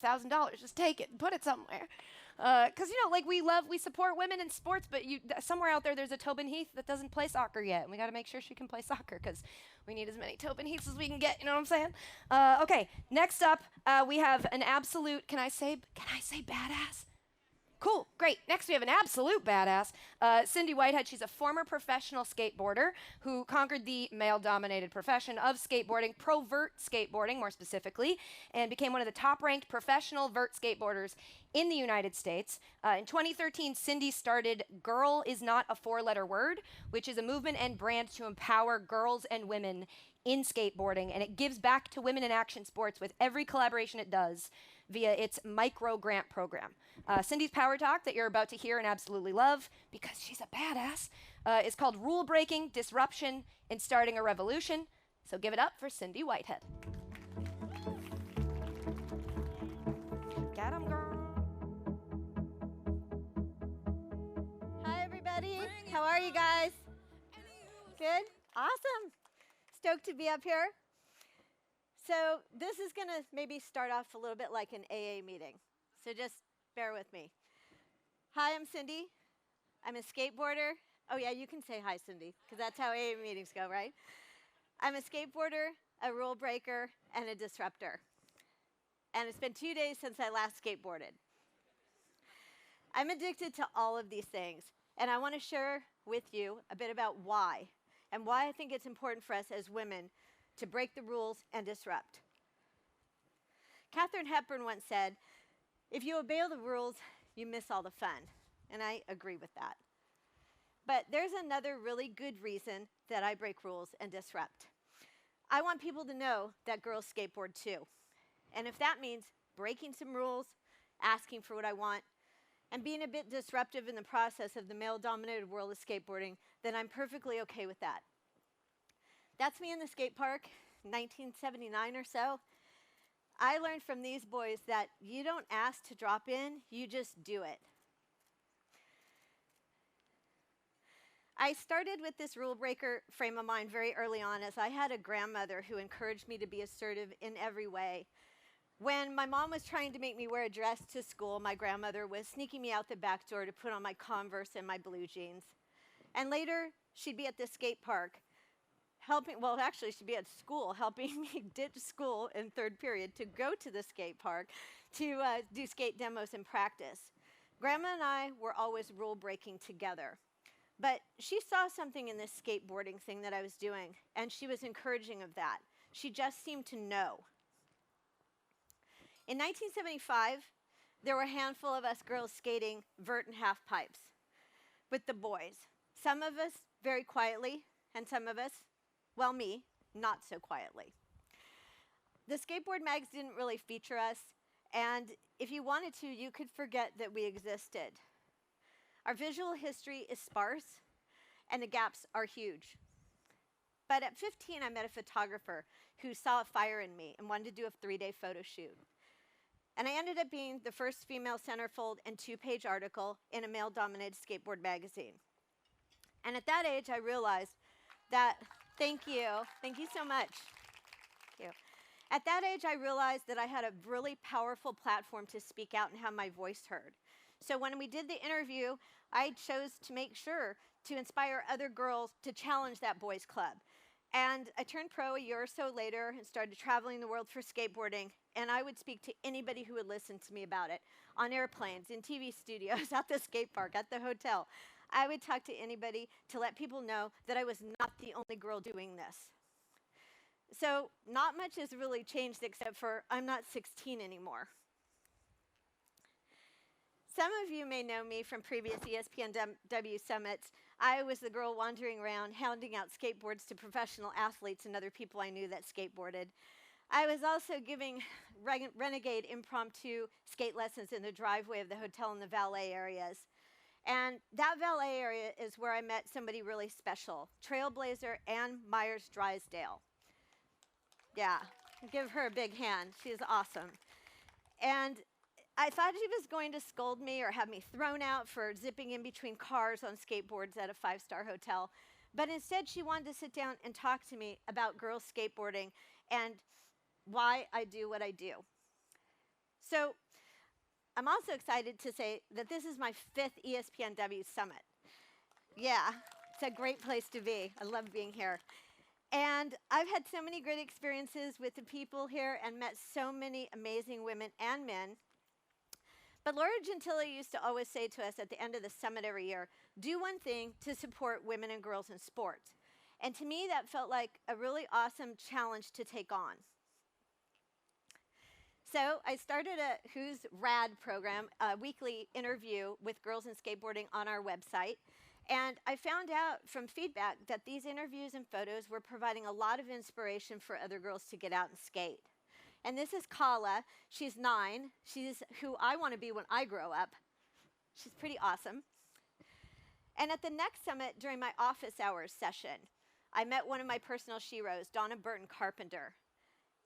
$1,000. Just take it and put it somewhere. Because, like we support women in sports, but somewhere out there's a Tobin Heath that doesn't play soccer yet. And we got to make sure she can play soccer because we need as many Tobin Heaths as we can get. You know what I'm saying? Okay, next up, we have an absolute, can I say badass? Cool, great. Next, we have an absolute badass, Cindy Whitehead. She's a former professional skateboarder who conquered the male-dominated profession of skateboarding, pro vert skateboarding more specifically, and became one of the top-ranked professional vert skateboarders in the United States. In 2013, Cindy started Girl Is Not a Four-Letter Word, which is a movement and brand to empower girls and women in skateboarding, and it gives back to women in action sports with every collaboration it does via its micro grant program. Cindy's Power Talk that you're about to hear and absolutely love, because she's a badass, is called Rule Breaking, Disruption, and Starting a Revolution. So give it up for Cindy Whitehead. Get 'em, girl. Hi, everybody. How are you guys? Good? Awesome. Stoked to be up here. So this is going to maybe start off a little bit like an AA meeting. So just bear with me. Hi, I'm Cindy. I'm a skateboarder. Oh, yeah, you can say hi, Cindy, because that's how AA meetings go, right? I'm a skateboarder, a rule breaker, and a disruptor. And it's been 2 days since I last skateboarded. I'm addicted to all of these things, and I want to share with you a bit about why, and why I think it's important for us as women to break the rules and disrupt. Katharine Hepburn once said, "If you obey the rules, you miss all the fun." And I agree with that. But there's another really good reason that I break rules and disrupt. I want people to know that girls skateboard too. And if that means breaking some rules, asking for what I want, and being a bit disruptive in the process of the male-dominated world of skateboarding, then I'm perfectly okay with that. That's me in the skate park, 1979 or so. I learned from these boys that you don't ask to drop in, you just do it. I started with this rule breaker frame of mind very early on, as I had a grandmother who encouraged me to be assertive in every way. When my mom was trying to make me wear a dress to school, my grandmother was sneaking me out the back door to put on my Converse and my blue jeans. And later, she'd be at the skate park she'd be at school helping me ditch school in third period to go to the skate park to do skate demos and practice. Grandma and I were always rule breaking together. But she saw something in this skateboarding thing that I was doing, and she was encouraging of that. She just seemed to know. In 1975, there were a handful of us girls skating vert and half pipes with the boys. Some of us very quietly, and some of us, well, me, not so quietly. The skateboard mags didn't really feature us, and if you wanted to, you could forget that we existed. Our visual history is sparse, and the gaps are huge. But at 15, I met a photographer who saw a fire in me and wanted to do a 3-day photo shoot. And I ended up being the first female centerfold and 2-page article in a male-dominated skateboard magazine. And at that age, I realized that, thank you so much. Thank you. At that age, I realized that I had a really powerful platform to speak out and have my voice heard. So when we did the interview, I chose to make sure to inspire other girls to challenge that boys' club. And I turned pro a year or so later and started traveling the world for skateboarding. And I would speak to anybody who would listen to me about it, on airplanes, in TV studios, at the skate park, at the hotel. I would talk to anybody to let people know that I was not the only girl doing this. So not much has really changed except for I'm not 16 anymore. Some of you may know me from previous espnW summits. I was the girl wandering around handing out skateboards to professional athletes and other people I knew that skateboarded. I was also giving renegade impromptu skate lessons in the driveway of the hotel and the valet areas. And that valet area is where I met somebody really special, Trailblazer Ann Myers Drysdale. Yeah, give her a big hand. She's awesome. And I thought she was going to scold me or have me thrown out for zipping in between cars on skateboards at a 5-star hotel. But instead, she wanted to sit down and talk to me about girls skateboarding and why I do what I do. So I'm also excited to say that this is my 5th espnW Summit. Yeah, it's a great place to be. I love being here. And I've had so many great experiences with the people here and met so many amazing women and men. But Laura Gentile used to always say to us at the end of the summit every year, do one thing to support women and girls in sports. And to me, that felt like a really awesome challenge to take on. So I started a Who's Rad program, a weekly interview with girls in skateboarding on our website. And I found out from feedback that these interviews and photos were providing a lot of inspiration for other girls to get out and skate. And this is Kala. She's 9. She's who I want to be when I grow up. She's pretty awesome. And at the next summit, during my office hours session, I met one of my personal sheroes, Donna Burton Carpenter.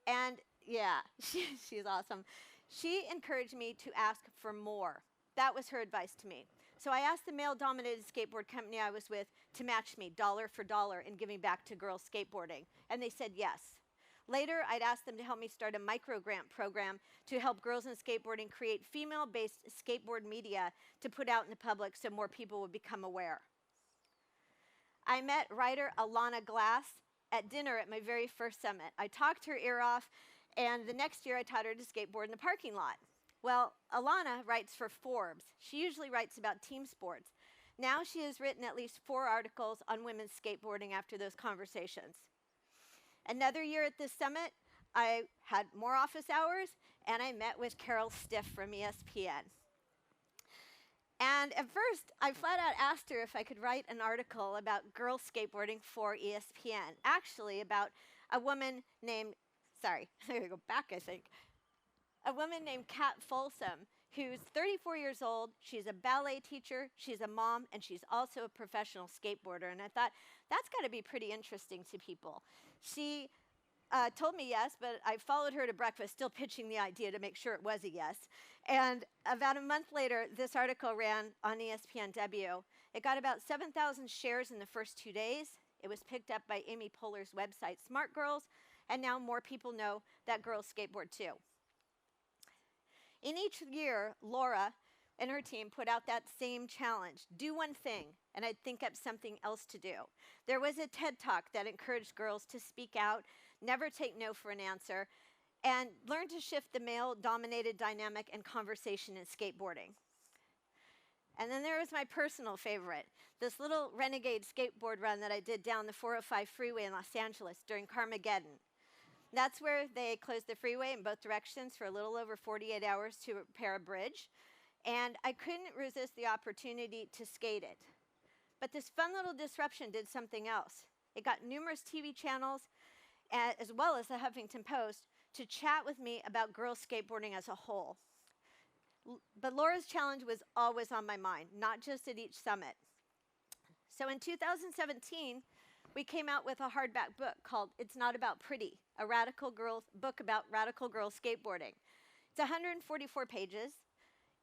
And yeah, she's awesome. She encouraged me to ask for more. That was her advice to me. So I asked the male-dominated skateboard company I was with to match me dollar for dollar in giving back to girls skateboarding, and they said yes. Later, I'd asked them to help me start a micro-grant program to help girls in skateboarding create female-based skateboard media to put out in the public so more people would become aware. I met writer Alana Glass at dinner at my very first summit. I talked her ear off, and the next year I taught her to skateboard in the parking lot. Well, Alana writes for Forbes. She usually writes about team sports. Now she has written at least 4 articles on women's skateboarding after those conversations. Another year at this summit, I had more office hours, and I met with Carol Stiff from ESPN. And at first, I flat out asked her if I could write an article about girls skateboarding for ESPN. Actually, about a woman named, sorry, I'm going to go back, I think. A woman named Kat Folsom, who's 34 years old. She's a ballet teacher, she's a mom, and she's also a professional skateboarder. And I thought, that's got to be pretty interesting to people. She told me yes, but I followed her to breakfast, still pitching the idea to make sure it was a yes. And about a month later, this article ran on espnW. It got about 7,000 shares in the first 2 days. It was picked up by Amy Poehler's website, Smart Girls, and now more people know that girls skateboard too. In each year, Laura and her team put out that same challenge, do one thing, and I'd think up something else to do. There was a TED Talk that encouraged girls to speak out, never take no for an answer, and learn to shift the male-dominated dynamic and conversation in skateboarding. And then there was my personal favorite, this little renegade skateboard run that I did down the 405 freeway in Los Angeles during Carmageddon. That's where they closed the freeway in both directions for a little over 48 hours to repair a bridge. And I couldn't resist the opportunity to skate it. But this fun little disruption did something else. It got numerous TV channels, as well as the Huffington Post, to chat with me about girls skateboarding as a whole. But Laura's challenge was always on my mind, not just at each summit. So in 2017, we came out with a hardback book called It's Not About Pretty, a book about radical girls skateboarding. It's 144 pages.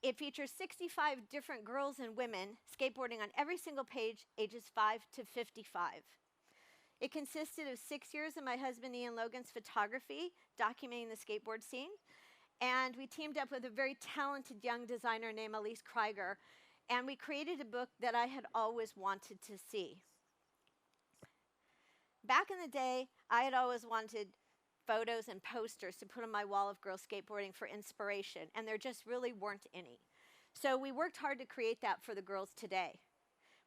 It features 65 different girls and women skateboarding on every single page, ages 5 to 55. It consisted of 6 years of my husband Ian Logan's photography, documenting the skateboard scene. And we teamed up with a very talented young designer named Elise Krieger, and we created a book that I had always wanted to see. Back in the day, I had always wanted photos and posters to put on my wall of girls skateboarding for inspiration, and there just really weren't any. So we worked hard to create that for the girls today.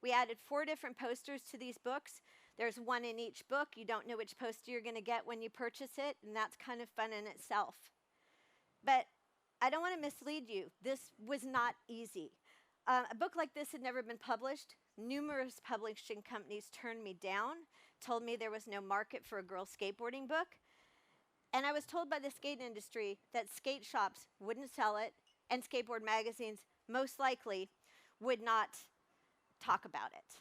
We added 4 different posters to these books. There's one in each book. You don't know which poster you're going to get when you purchase it, and that's kind of fun in itself. But I don't want to mislead you. This was not easy. A book like this had never been published. Numerous publishing companies turned me down, told me there was no market for a girl skateboarding book. And I was told by the skate industry that skate shops wouldn't sell it, and skateboard magazines most likely would not talk about it.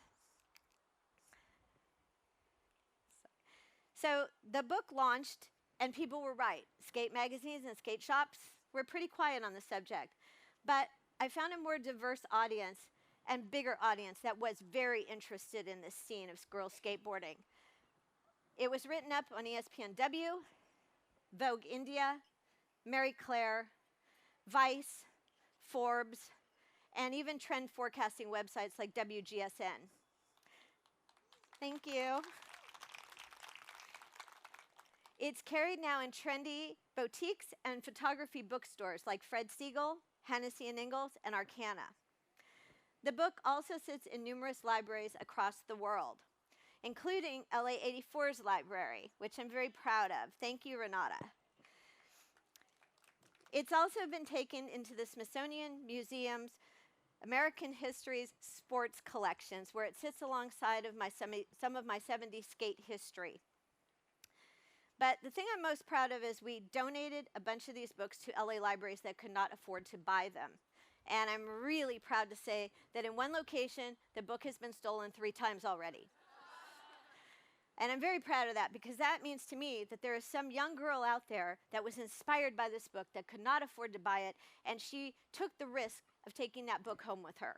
So the book launched, and people were right. Skate magazines and skate shops were pretty quiet on the subject. But I found a more diverse audience and bigger audience that was very interested in this scene of girls skateboarding. It was written up on espnW, Vogue India, Marie Claire, Vice, Forbes, and even trend forecasting websites like WGSN. Thank you. It's carried now in trendy boutiques and photography bookstores like Fred Siegel, Hennessy and Ingalls, and Arcana. The book also sits in numerous libraries across the world, including LA 84's library, which I'm very proud of. Thank you, Renata. It's also been taken into the Smithsonian Museum's American History's sports collections, where it sits alongside of some of my 70s skate history. But the thing I'm most proud of is we donated a bunch of these books to LA libraries that could not afford to buy them. And I'm really proud to say that in one location, the book has been stolen 3 times already. And I'm very proud of that, because that means to me that there is some young girl out there that was inspired by this book that could not afford to buy it, and she took the risk of taking that book home with her.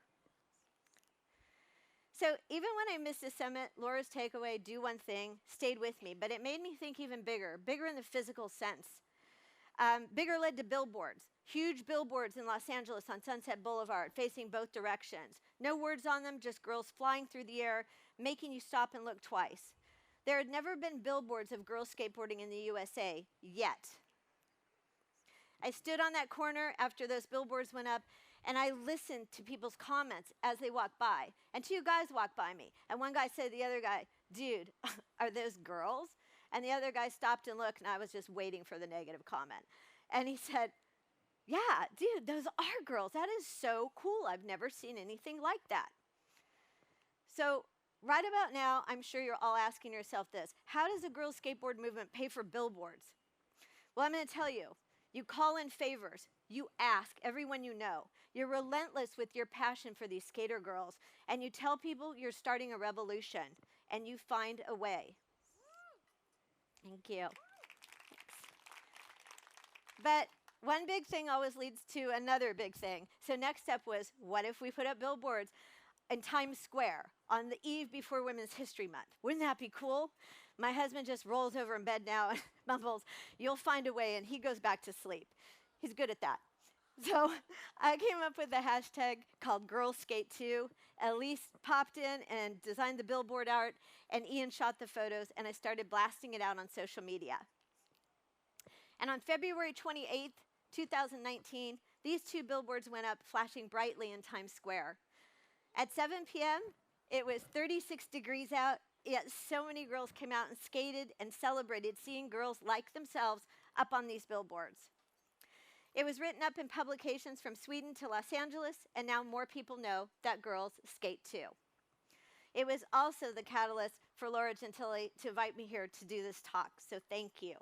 So even when I missed the summit, Laura's takeaway, do one thing, stayed with me, but it made me think even bigger in the physical sense. Bigger led to billboards, huge billboards in Los Angeles on Sunset Boulevard, facing both directions. No words on them, just girls flying through the air, making you stop and look twice. There had never been billboards of girls skateboarding in the USA, yet. I stood on that corner after those billboards went up, and I listened to people's comments as they walked by. And 2 guys walked by me, and one guy said to the other guy, "Dude, are those girls?" And the other guy stopped and looked, and I was just waiting for the negative comment. And he said, "Yeah, dude, those are girls. That is so cool. I've never seen anything like that." So right about now, I'm sure you're all asking yourself this: how does the girls' skateboard movement pay for billboards? Well, I'm going to tell you. You call in favors. You ask everyone you know. You're relentless with your passion for these skater girls, and you tell people you're starting a revolution, and you find a way. Thank you. Thanks. But one big thing always leads to another big thing. So next step was, what if we put up billboards in Times Square on the eve before Women's History Month? Wouldn't that be cool? My husband just rolls over in bed now and mumbles, "You'll find a way," and he goes back to sleep. He's good at that. So I came up with a hashtag called GirlsSkate2. Elise popped in and designed the billboard art, and Ian shot the photos, and I started blasting it out on social media. And on February 28th, 2019, these 2 billboards went up, flashing brightly in Times Square. At 7 p.m., it was 36 degrees out, yet so many girls came out and skated and celebrated seeing girls like themselves up on these billboards. It was written up in publications from Sweden to Los Angeles, and now more people know that girls skate too. It was also the catalyst for Laura Gentili to invite me here to do this talk, so thank you.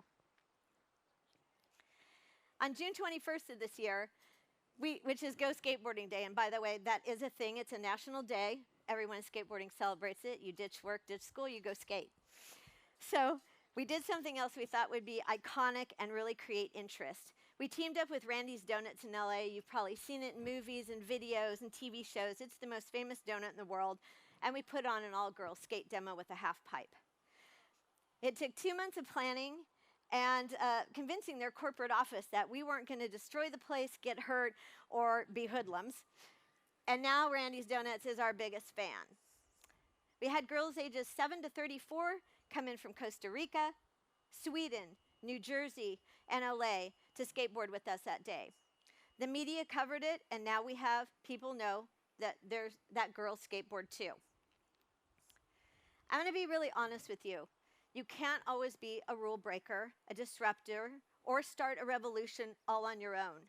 On June 21st of this year, which is Go Skateboarding Day, and by the way, that is a thing. It's a national day. Everyone in skateboarding celebrates it. You ditch work, ditch school, you go skate. So we did something else we thought would be iconic and really create interest. We teamed up with Randy's Donuts in LA. You've probably seen it in movies and videos and TV shows. It's the most famous donut in the world. And we put on an all-girl skate demo with a half pipe. It took 2 months of planning and convincing their corporate office that we weren't going to destroy the place, get hurt, or be hoodlums. And now Randy's Donuts is our biggest fan. We had girls ages 7 to 34 come in from Costa Rica, Sweden, New Jersey, and LA to skateboard with us that day. The media covered it, and now we have people know that there's that girls skateboard too. I'm going to be really honest with you. You can't always be a rule breaker, a disruptor, or start a revolution all on your own.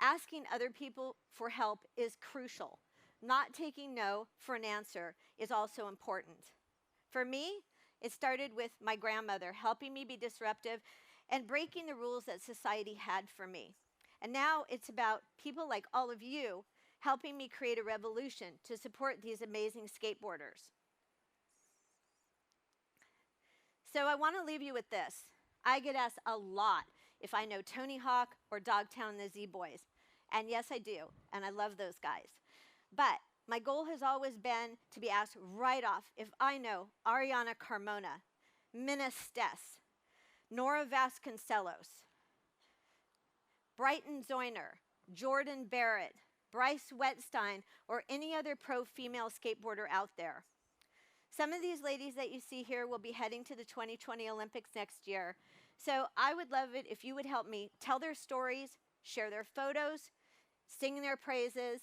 Asking other people for help is crucial. Not taking no for an answer is also important. For me, it started with my grandmother helping me be disruptive and breaking the rules that society had for me. And now it's about people like all of you helping me create a revolution to support these amazing skateboarders. So I want to leave you with this. I get asked a lot if I know Tony Hawk or Dogtown and the Z-Boys. And yes, I do, and I love those guys. But my goal has always been to be asked right off if I know Ariana Carmona, Minna Stess, Nora Vasconcelos, Brighton Zoyner, Jordan Barrett, Bryce Wetstein, or any other pro female skateboarder out there. Some of these ladies that you see here will be heading to the 2020 Olympics next year. So I would love it if you would help me tell their stories, share their photos, sing their praises,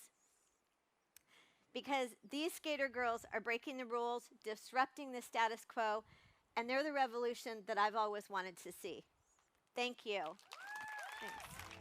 because these skater girls are breaking the rules, disrupting the status quo, and they're the revolution that I've always wanted to see. Thank you. Thanks.